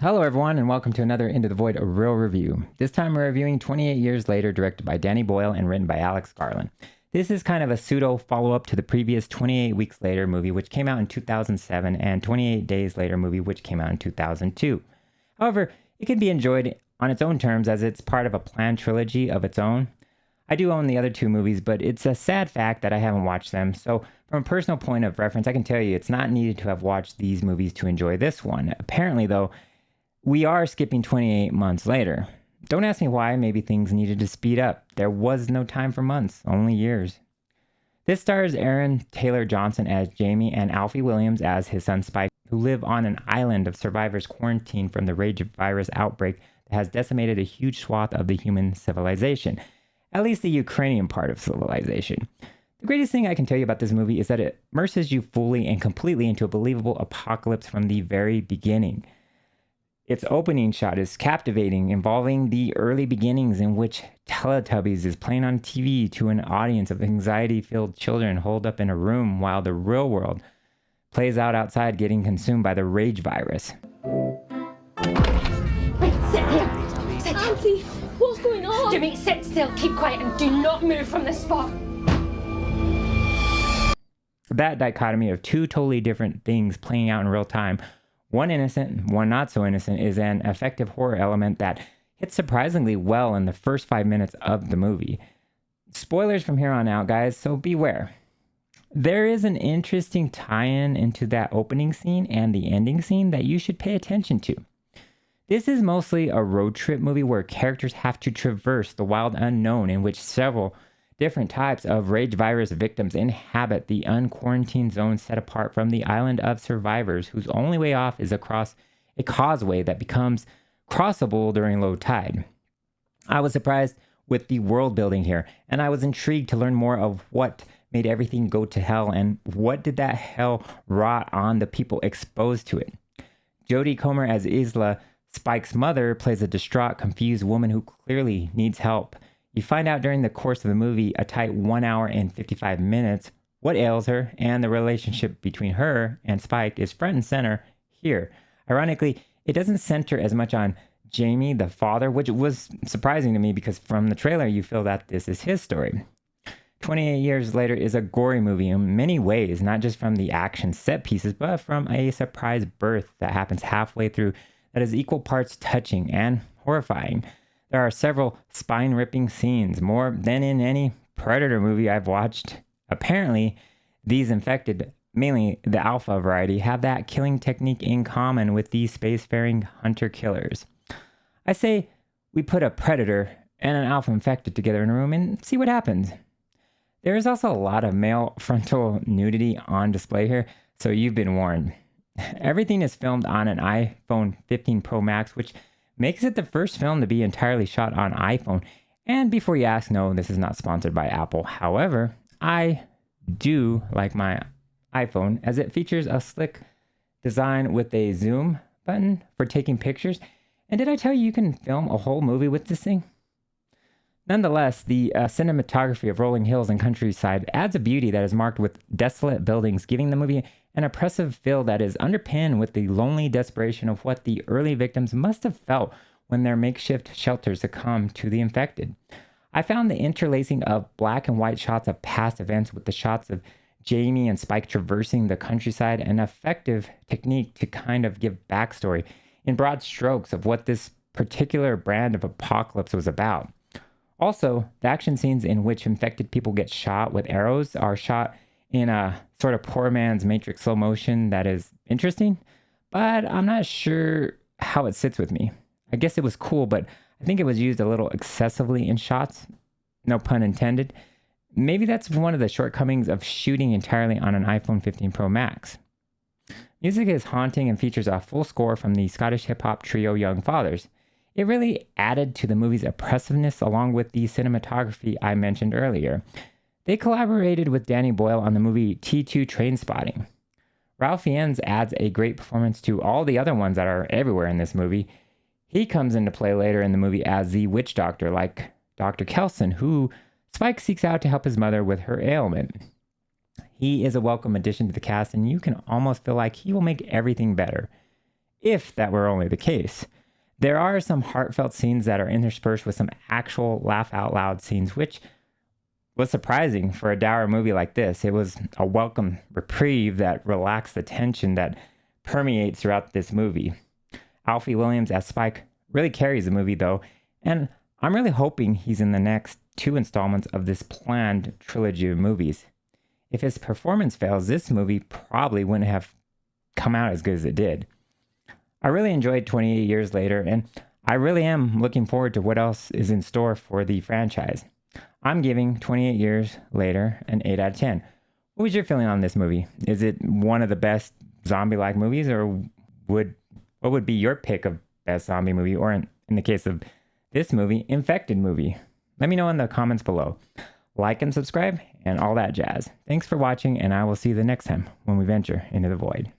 Hello, everyone, and welcome to another Into the Void A Real Review. This time we're reviewing 28 Years Later, directed by Danny Boyle and written by Alex Garland. This is kind of a pseudo follow-up to the previous 28 Weeks Later movie, which came out in 2007, and 28 Days Later movie, which came out in 2002. However, it can be enjoyed on its own terms as it's part of a planned trilogy of its own. I do own the other two movies, but it's a sad fact that I haven't watched them, so from a personal point of reference, I can tell you it's not needed to have watched these movies to enjoy this one. Apparently, though, we are skipping 28 months later. Don't ask me why, maybe things needed to speed up. There was no time for months, only years. This stars Aaron Taylor Johnson as Jamie and Alfie Williams as his son Spike, who live on an island of survivors quarantined from the rage virus outbreak that has decimated a huge swath of the human civilization, at least the Ukrainian part of civilization. The greatest thing I can tell you about this movie is that it immerses you fully and completely into a believable apocalypse from the very beginning. Its opening shot is captivating, involving the early beginnings in which Teletubbies is playing on TV to an audience of anxiety-filled children holed up in a room while the real world plays out outside getting consumed by the rage virus. Wait, sit here. Sit. Auntie, what's going on? Jimmy, sit still, keep quiet, and do not move from this spot. That dichotomy of two totally different things playing out in real time, one innocent, one not so innocent, is an effective horror element that hits surprisingly well in the first 5 minutes of the movie. Spoilers from here on out, guys, so beware. There is an interesting tie-in into that opening scene and the ending scene that you should pay attention to. This is mostly a road trip movie where characters have to traverse the wild unknown in which several different types of rage virus victims inhabit the unquarantined zone set apart from the island of survivors whose only way off is across a causeway that becomes crossable during low tide. I was surprised with the world building here, and I was intrigued to learn more of what made everything go to hell and what did that hell wrought on the people exposed to it. Jodie Comer as Isla, Spike's mother, plays a distraught, confused woman who clearly needs help. You find out during the course of the movie, a tight 1 hour and 55 minutes, what ails her, and the relationship between her and Spike is front and center here. Ironically, it doesn't center as much on Jamie, the father, which was surprising to me because from the trailer you feel that this is his story. 28 Years Later is a gory movie in many ways, not just from the action set pieces, but from a surprise birth that happens halfway through that is equal parts touching and horrifying. There are several spine-ripping scenes, more than in any Predator movie I've watched. Apparently, these infected, mainly the alpha variety, have that killing technique in common with these spacefaring hunter-killers. I say we put a Predator and an alpha infected together in a room and see what happens. There is also a lot of male frontal nudity on display here, so you've been warned. Everything is filmed on an iPhone 15 Pro Max, which makes it the first film to be entirely shot on iPhone. And before you ask, no, this is not sponsored by Apple. However, I do like my iPhone as it features a slick design with a zoom button for taking pictures. And did I tell you can film a whole movie with this thing? Nonetheless, the cinematography of rolling hills and countryside adds a beauty that is marked with desolate buildings, giving the movie an oppressive feel that is underpinned with the lonely desperation of what the early victims must have felt when their makeshift shelters succumbed to the infected. I found the interlacing of black and white shots of past events with the shots of Jamie and Spike traversing the countryside an effective technique to kind of give backstory in broad strokes of what this particular brand of apocalypse was about. Also, the action scenes in which infected people get shot with arrows are shot in a sort of poor man's Matrix slow motion that is interesting, but I'm not sure how it sits with me. I guess it was cool, but I think it was used a little excessively in shots. No pun intended. Maybe that's one of the shortcomings of shooting entirely on an iPhone 15 Pro Max. Music is haunting and features a full score from the Scottish hip-hop trio Young Fathers. It really added to the movie's oppressiveness along with the cinematography I mentioned earlier. They collaborated with Danny Boyle on the movie T2 Trainspotting. Ralph Fiennes adds a great performance to all the other ones that are everywhere in this movie. He comes into play later in the movie as the witch doctor, like Dr. Kelson, who Spike seeks out to help his mother with her ailment. He is a welcome addition to the cast, and you can almost feel like he will make everything better. if that were only the case. There are some heartfelt scenes that are interspersed with some actual laugh out loud scenes, which was surprising for a dour movie like this. It was a welcome reprieve that relaxed the tension that permeates throughout this movie. Alfie Williams as Spike really carries the movie though, and I'm really hoping he's in the next 2 installments of this planned trilogy of movies. If his performance fails, this movie probably wouldn't have come out as good as it did. I really enjoyed 28 Years Later, and I really am looking forward to what else is in store for the franchise. I'm giving 28 Years Later an 8 out of 10. What was your feeling on this movie? Is it one of the best zombie-like movies, or what would be your pick of best zombie movie, or in the case of this movie, infected movie? Let me know in the comments below. Like and subscribe and all that jazz. Thanks for watching, and I will see you the next time when we venture into the void.